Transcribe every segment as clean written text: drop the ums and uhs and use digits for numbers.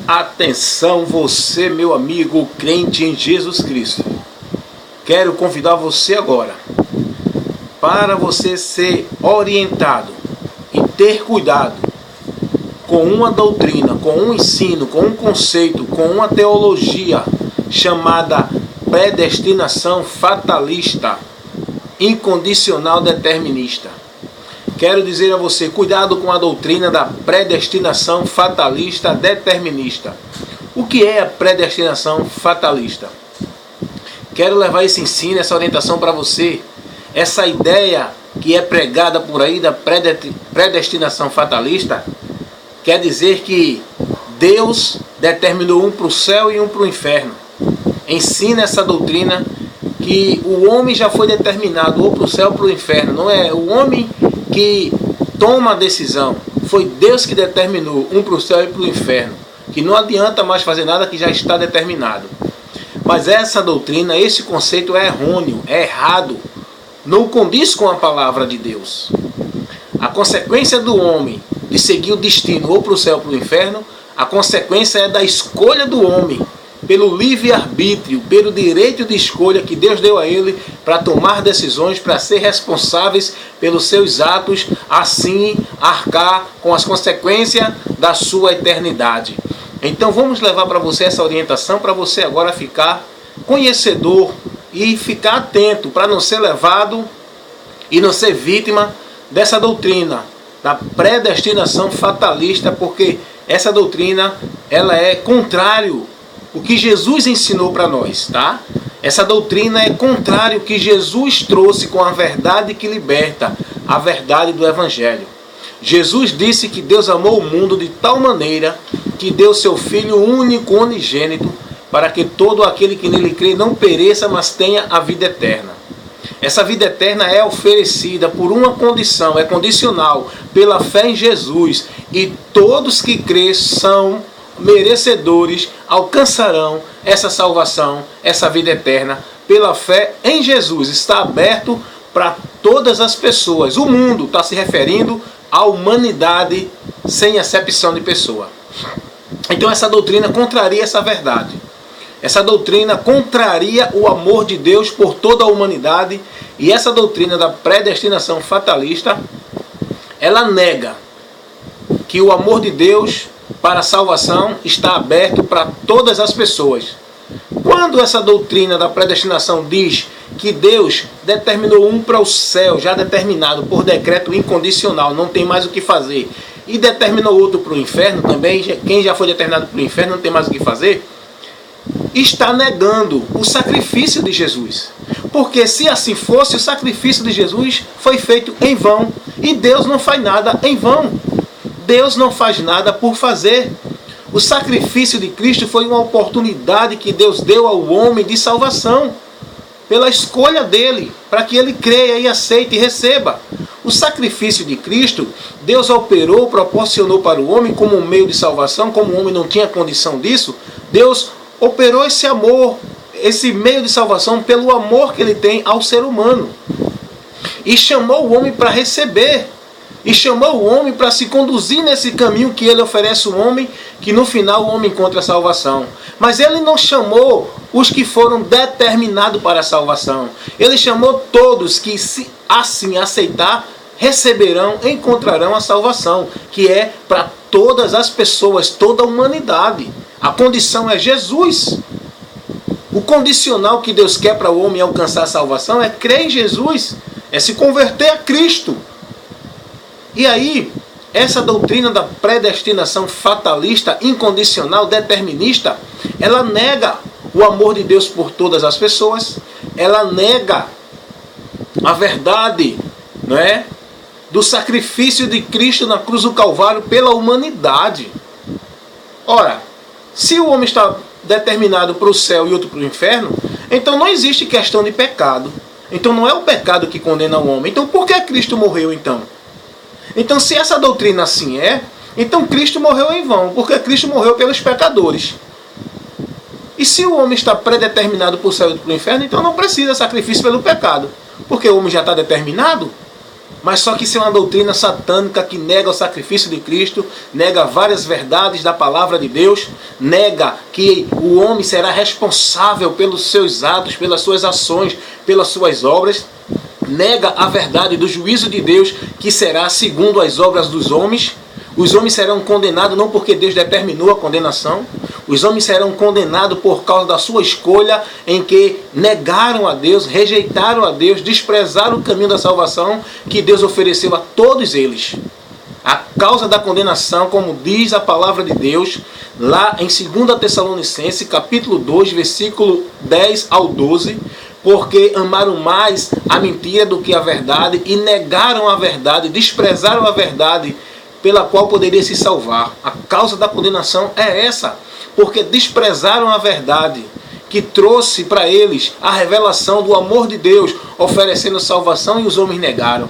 Atenção você, meu amigo crente em Jesus Cristo. Quero convidar você agora para você ser orientado e ter cuidado com uma doutrina, com um ensino, com um conceito, com uma teologia chamada predestinação fatalista, incondicional determinista. Quero dizer a você, cuidado com a doutrina da predestinação fatalista determinista. O que é a predestinação fatalista? Quero levar esse ensino, essa orientação para você. Essa ideia que é pregada por aí da predestinação fatalista quer dizer que Deus determinou um para o céu e um para o inferno. Ensina essa doutrina que o homem já foi determinado ou para o céu ou para o inferno. Não é o homem que toma a decisão. Foi Deus que determinou um para o céu e para o inferno. Que não adianta mais fazer nada que já está determinado. Mas essa doutrina, esse conceito é errôneo, é errado. Não condiz com a palavra de Deus. A consequência do homem de seguir o destino ou para o céu ou para o inferno, a consequência é da escolha do homem, pelo livre-arbítrio, pelo direito de escolha que Deus deu a ele para tomar decisões, para ser responsáveis pelos seus atos, assim arcar com as consequências da sua eternidade. Então vamos levar para você essa orientação, para você agora ficar conhecedor e ficar atento, para não ser levado e não ser vítima dessa doutrina, da predestinação fatalista, porque essa doutrina ela é contrário o que Jesus ensinou para nós, tá? Essa doutrina é contrário ao que Jesus trouxe com a verdade que liberta, a verdade do Evangelho. Jesus disse que Deus amou o mundo de tal maneira que deu seu Filho único, unigênito, para que todo aquele que nele crê não pereça, mas tenha a vida eterna. Essa vida eterna é oferecida por uma condição, é condicional, pela fé em Jesus. E todos que crêem são merecedores, alcançarão essa salvação, essa vida eterna, pela fé em Jesus. Está aberto para todas as pessoas. O mundo está se referindo à humanidade sem acepção de pessoa. Então essa doutrina contraria essa verdade. Essa doutrina contraria o amor de Deus por toda a humanidade. E essa doutrina da predestinação fatalista, ela nega que o amor de Deus para a salvação está aberto para todas as pessoas. Quando essa doutrina da predestinação diz que Deus determinou um para o céu, já determinado por decreto incondicional, não tem mais o que fazer, e determinou outro para o inferno também, quem já foi determinado para o inferno não tem mais o que fazer, está negando o sacrifício de Jesus. Porque se assim fosse, o sacrifício de Jesus foi feito em vão. E Deus não faz nada em vão. Deus não faz nada por fazer. O sacrifício de Cristo foi uma oportunidade que Deus deu ao homem de salvação, pela escolha dele, para que ele creia e aceite e receba. O sacrifício de Cristo, Deus operou, proporcionou para o homem como um meio de salvação. Como o homem não tinha condição disso, Deus operou esse amor, esse meio de salvação, pelo amor que ele tem ao ser humano. E chamou o homem para receber. E chamou o homem para se conduzir nesse caminho que ele oferece ao homem, que no final o homem encontra a salvação. Mas ele não chamou os que foram determinados para a salvação. Ele chamou todos que, se assim aceitar, receberão, encontrarão a salvação, que é para todas as pessoas, toda a humanidade. A condição é Jesus. O condicional que Deus quer para o homem alcançar a salvação é crer em Jesus, é se converter a Cristo. E aí, essa doutrina da predestinação fatalista, incondicional, determinista, ela nega o amor de Deus por todas as pessoas, ela nega a verdade, não é, do sacrifício de Cristo na cruz do Calvário pela humanidade. Ora, se o homem está determinado para o céu e outro para o inferno, então não existe questão de pecado. Então não é o pecado que condena o homem. Então por que Cristo morreu então? Então se essa doutrina assim é, então Cristo morreu em vão, porque Cristo morreu pelos pecadores. E se o homem está predeterminado para o céu e para o inferno, então não precisa sacrifício pelo pecado, porque o homem já está determinado. Mas só que isso é uma doutrina satânica que nega o sacrifício de Cristo, nega várias verdades da palavra de Deus, nega que o homem será responsável pelos seus atos, pelas suas ações, pelas suas obras, nega a verdade do juízo de Deus, que será segundo as obras dos homens. Os homens serão condenados não porque Deus determinou a condenação. Os homens serão condenados por causa da sua escolha, em que negaram a Deus, rejeitaram a Deus, desprezaram o caminho da salvação que Deus ofereceu a todos eles. A causa da condenação, como diz a palavra de Deus, lá em 2 Tessalonicenses, capítulo 2, versículo 10 ao 12, porque amaram mais a mentira do que a verdade e negaram a verdade, desprezaram a verdade pela qual poderia se salvar. A causa da condenação é essa, porque desprezaram a verdade que trouxe para eles a revelação do amor de Deus, oferecendo salvação, e os homens negaram.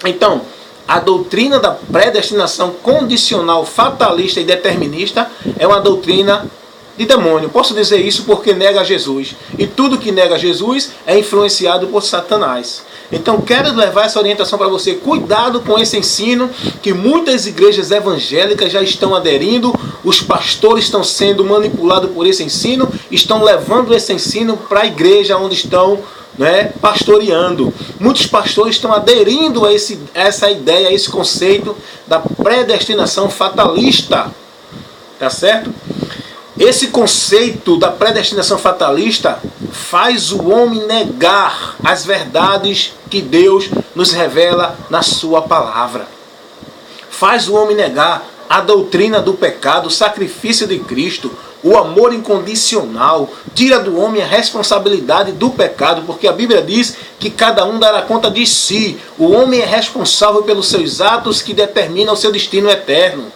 Então, a doutrina da predestinação condicional, fatalista e determinista é uma doutrina de demônio. Posso dizer isso porque nega Jesus. E tudo que nega Jesus é influenciado por Satanás. Então quero levar essa orientação para você. Cuidado com esse ensino que muitas igrejas evangélicas já estão aderindo. Os pastores estão sendo manipulados por esse ensino. Estão levando esse ensino para a igreja onde estão pastoreando. Muitos pastores estão aderindo a essa ideia, a esse conceito da predestinação fatalista. Tá certo? Esse conceito da predestinação fatalista faz o homem negar as verdades que Deus nos revela na sua palavra. Faz o homem negar a doutrina do pecado, o sacrifício de Cristo, o amor incondicional. Tira do homem a responsabilidade do pecado, porque a Bíblia diz que cada um dará conta de si. O homem é responsável pelos seus atos que determinam o seu destino eterno.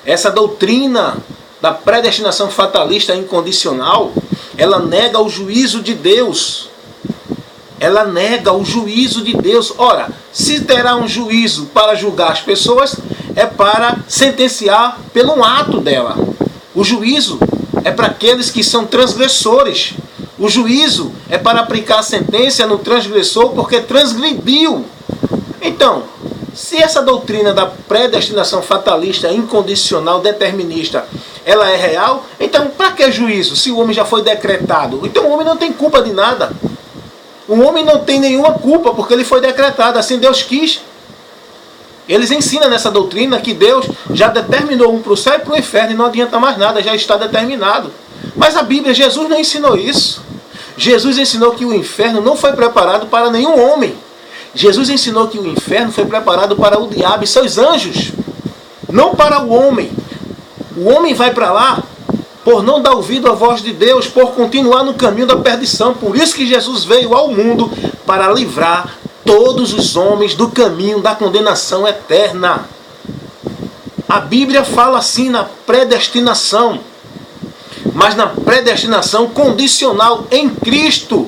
Essa doutrina da predestinação fatalista incondicional, ela nega o juízo de Deus. Ela nega o juízo de Deus. Ora, se terá um juízo para julgar as pessoas, é para sentenciar pelo ato dela. O juízo é para aqueles que são transgressores. O juízo é para aplicar a sentença no transgressor porque transgrediu. Então, se essa doutrina da predestinação fatalista, incondicional, determinista, ela é real, então para que juízo se o homem já foi decretado? Então o homem não tem culpa de nada. O homem não tem nenhuma culpa porque ele foi decretado, assim Deus quis. Eles ensinam nessa doutrina que Deus já determinou um para o céu e para o inferno e não adianta mais nada, já está determinado. Mas a Bíblia, Jesus não ensinou isso. Jesus ensinou que o inferno não foi preparado para nenhum homem. Jesus ensinou que o inferno foi preparado para o diabo e seus anjos, não para o homem. O homem vai para lá por não dar ouvido à voz de Deus, por continuar no caminho da perdição. Por isso que Jesus veio ao mundo para livrar todos os homens do caminho da condenação eterna. A Bíblia fala assim na predestinação, mas na predestinação condicional em Cristo.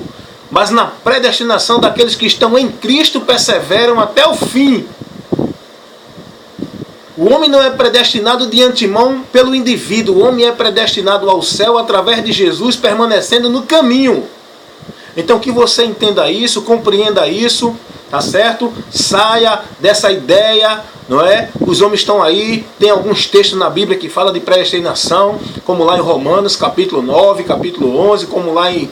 Mas na predestinação daqueles que estão em Cristo perseveram até o fim. O homem não é predestinado de antemão pelo indivíduo. O homem é predestinado ao céu através de Jesus, permanecendo no caminho. Então que você entenda isso, compreenda isso, tá certo? Saia dessa ideia, não é? Os homens estão aí, tem alguns textos na Bíblia que falam de predestinação, como lá em Romanos capítulo 9, capítulo 11, como lá em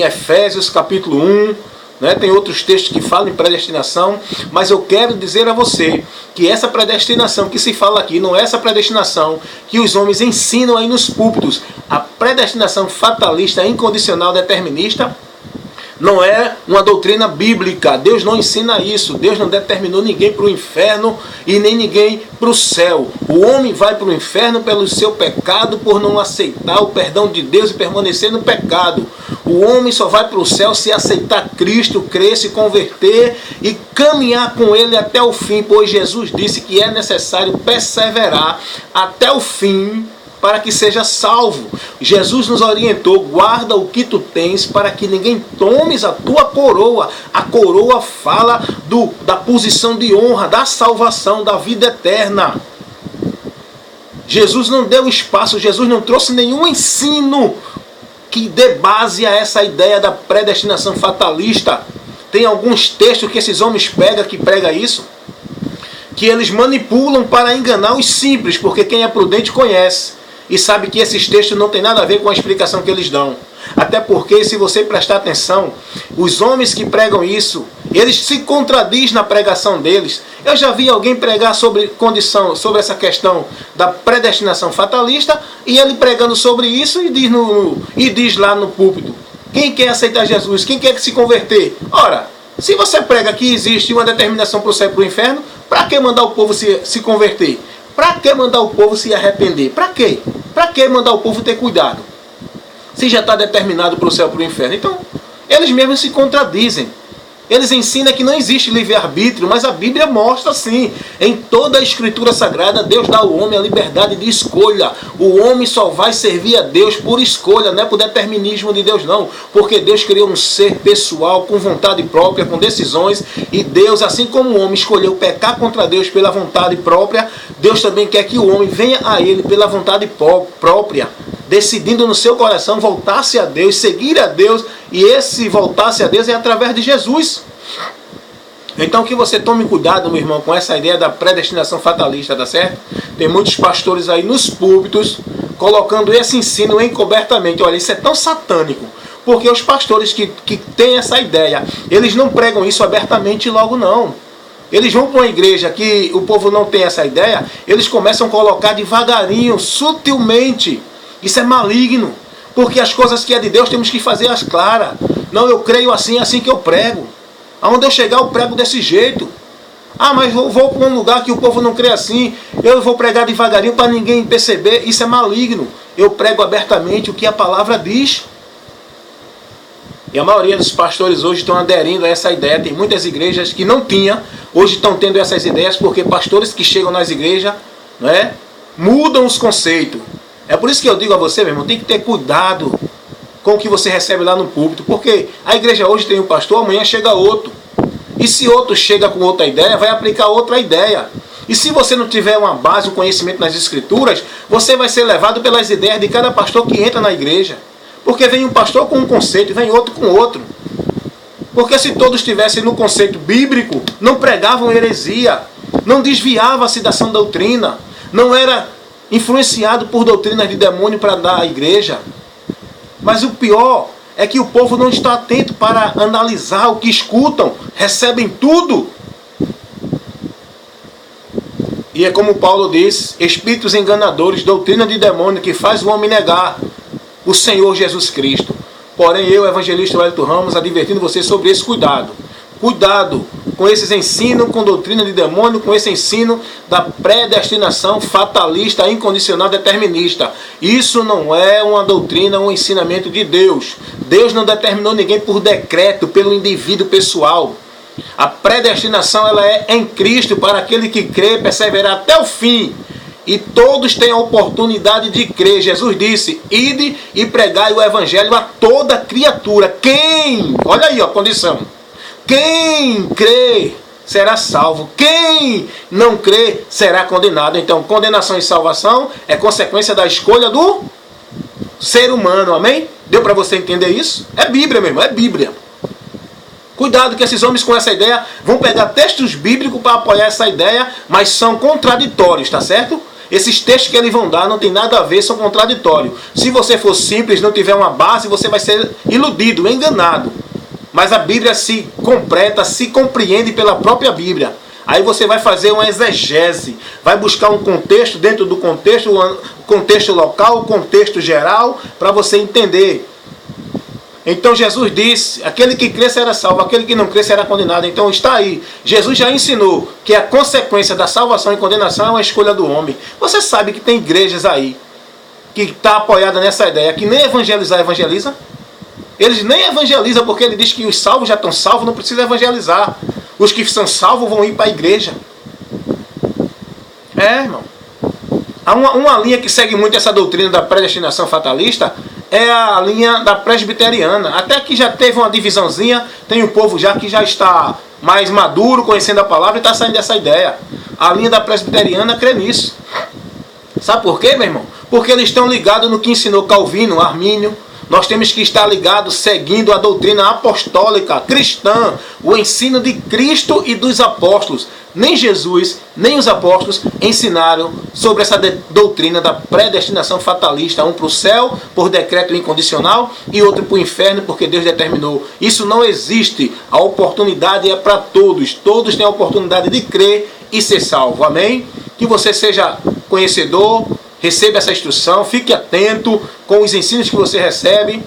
Efésios capítulo 1, né? Tem outros textos que falam em predestinação, mas eu quero dizer a você que essa predestinação que se fala aqui não é essa predestinação que os homens ensinam aí nos púlpitos. A predestinação fatalista, incondicional, determinista, não é uma doutrina bíblica. Deus não ensina isso. Deus não determinou ninguém para o inferno e nem ninguém para o céu. O homem vai para o inferno pelo seu pecado, por não aceitar o perdão de Deus e permanecer no pecado. O homem só vai para o céu se aceitar Cristo, crer, se converter e caminhar com Ele até o fim, pois Jesus disse que é necessário perseverar até o fim para que seja salvo. Jesus nos orientou: guarda o que tu tens para que ninguém tomes a tua coroa. A coroa fala da posição de honra, da salvação, da vida eterna. Jesus não deu espaço, Jesus não trouxe nenhum ensino que dê base a essa ideia da predestinação fatalista. tem alguns textos que esses homens pregam isso, que eles manipulam para enganar os simples, porque quem é prudente conhece e sabe que esses textos não tem nada a ver com a explicação que eles dão. Até porque, se você prestar atenção, os homens que pregam isso, eles se contradizem na pregação deles. Eu já vi alguém pregar sobre essa questão da predestinação fatalista, e ele pregando sobre isso e diz lá no púlpito: quem quer aceitar Jesus? Quem quer se converter? Ora, se você prega que existe uma determinação para o céu e para o inferno, para que mandar o povo se converter? Para que mandar o povo se arrepender? Para quê? Para que mandar o povo ter cuidado? Se já está determinado para o céu e para o inferno. Então, eles mesmos se contradizem. Eles ensinam que não existe livre-arbítrio, mas a Bíblia mostra sim. Em toda a Escritura Sagrada, Deus dá ao homem a liberdade de escolha. O homem só vai servir a Deus por escolha, não é por determinismo de Deus não. Porque Deus criou um ser pessoal, com vontade própria, com decisões. E Deus, assim como o homem escolheu pecar contra Deus pela vontade própria, Deus também quer que o homem venha a Ele pela vontade própria, decidindo no seu coração voltar-se a Deus, seguir a Deus, e esse voltar-se a Deus é através de Jesus. Então que você tome cuidado, meu irmão, com essa ideia da predestinação fatalista, tá certo? Tem muitos pastores aí nos púlpitos colocando esse ensino encobertamente. Olha, isso é tão satânico, porque os pastores que têm essa ideia, eles não pregam isso abertamente logo não. Eles vão para uma igreja que o povo não tem essa ideia, eles começam a colocar devagarinho, sutilmente. Isso é maligno, porque as coisas que é de Deus temos que fazer as claras. Não, eu creio assim, é assim que eu prego. Aonde eu chegar eu prego desse jeito. Ah, mas eu vou para um lugar que o povo não crê assim, eu vou pregar devagarinho para ninguém perceber. Isso é maligno. Eu prego abertamente o que a palavra diz. E a maioria dos pastores hoje estão aderindo a essa ideia. Tem muitas igrejas que não tinham, hoje estão tendo essas ideias, porque pastores que chegam nas igrejas, não é, mudam os conceitos. É por isso que eu digo a você, meu irmão, tem que ter cuidado com o que você recebe lá no púlpito. Porque a igreja hoje tem um pastor, amanhã chega outro. E se outro chega com outra ideia, vai aplicar outra ideia. E se você não tiver uma base, um conhecimento nas escrituras, você vai ser levado pelas ideias de cada pastor que entra na igreja. Porque vem um pastor com um conceito, vem outro com outro. Porque se todos estivessem no conceito bíblico, não pregavam heresia, não desviava-se da sã doutrina, não era influenciado por doutrinas de demônio para dar à igreja. Mas o pior é que o povo não está atento para analisar o que escutam, recebem tudo. E é como Paulo diz: espíritos enganadores, doutrina de demônio que faz o homem negar o Senhor Jesus Cristo. Porém, eu, evangelista Wellington Ramos, advertindo você sobre esse cuidado. Cuidado com esses ensinos, com doutrina de demônio, com esse ensino da predestinação fatalista, incondicional, determinista. Isso não é uma doutrina, um ensinamento de Deus. Deus não determinou ninguém por decreto, pelo indivíduo pessoal. A predestinação ela é em Cristo para aquele que crê, perseverar até o fim. E todos têm a oportunidade de crer. Jesus disse: ide e pregai o evangelho a toda criatura. Quem? Olha aí a condição. Quem crê será salvo. Quem não crê será condenado. Então, condenação e salvação é consequência da escolha do ser humano. Amém? Deu para você entender isso? É Bíblia mesmo, é Bíblia. Cuidado que esses homens com essa ideia vão pegar textos bíblicos para apoiar essa ideia, mas são contraditórios, tá certo? Esses textos que eles vão dar não tem nada a ver, são contraditórios. Se você for simples, não tiver uma base, você vai ser iludido, enganado. Mas a Bíblia se completa, se compreende pela própria Bíblia. Aí você vai fazer uma exegese, vai buscar um contexto dentro do contexto, o contexto local, o contexto geral, para você entender. Então Jesus disse: aquele que crê será salvo, aquele que não crê será condenado. Então está aí. Jesus já ensinou que a consequência da salvação e condenação é uma escolha do homem. Você sabe que tem igrejas aí que está apoiada nessa ideia, que nem evangelizar evangeliza. Eles nem evangelizam porque ele diz que os salvos já estão salvos, não precisa evangelizar. Os que são salvos vão ir para a igreja. É, irmão. Há uma linha que segue muito essa doutrina da predestinação fatalista, é a linha da presbiteriana. Até que já teve uma divisãozinha, tem um povo já que já está mais maduro, conhecendo a palavra e está saindo dessa ideia. A linha da presbiteriana crê nisso. Sabe por quê, meu irmão? Porque eles estão ligados no que ensinou Calvino, Armínio, Nós temos que estar ligados, seguindo a doutrina apostólica, cristã, o ensino de Cristo e dos apóstolos. Nem Jesus, nem os apóstolos ensinaram sobre essa doutrina da predestinação fatalista. Um para o céu, por decreto incondicional, e outro para o inferno, porque Deus determinou. Isso não existe. A oportunidade é para todos. Todos têm a oportunidade de crer e ser salvo. Amém? Que você seja conhecedor, receba essa instrução, fique atento com os ensinos que você recebe.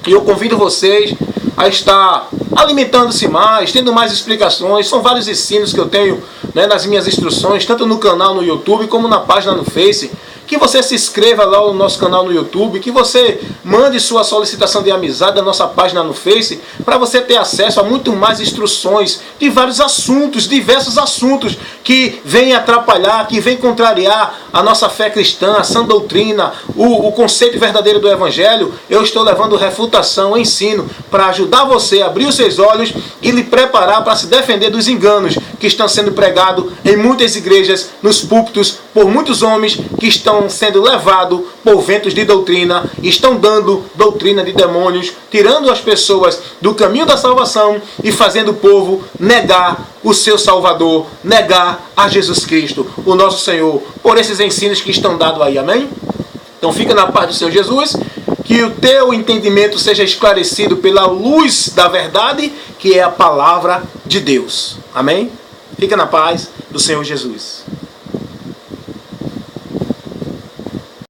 E eu convido vocês a estar alimentando-se mais, tendo mais explicações. São vários ensinos que eu tenho, né, nas minhas instruções, tanto no canal no YouTube como na página no Face. Que você se inscreva lá no nosso canal no YouTube, que você mande sua solicitação de amizade da nossa página no Face, para você ter acesso a muito mais instruções de vários assuntos, diversos assuntos que vêm atrapalhar, que vêm contrariar a nossa fé cristã, a sã doutrina, o conceito verdadeiro do Evangelho. Eu estou levando refutação, ensino, para ajudar você a abrir os seus olhos e lhe preparar para se defender dos enganos que estão sendo pregados em muitas igrejas, nos púlpitos, por muitos homens que estão sendo levados por ventos de doutrina, estão dando doutrina de demônios, tirando as pessoas do caminho da salvação e fazendo o povo negar o seu Salvador, negar a Jesus Cristo, o nosso Senhor, por esses ensinos que estão dados aí, amém? Então fica na paz do Senhor Jesus, que o teu entendimento seja esclarecido pela luz da verdade, que é a palavra de Deus, amém? Fica na paz do Senhor Jesus.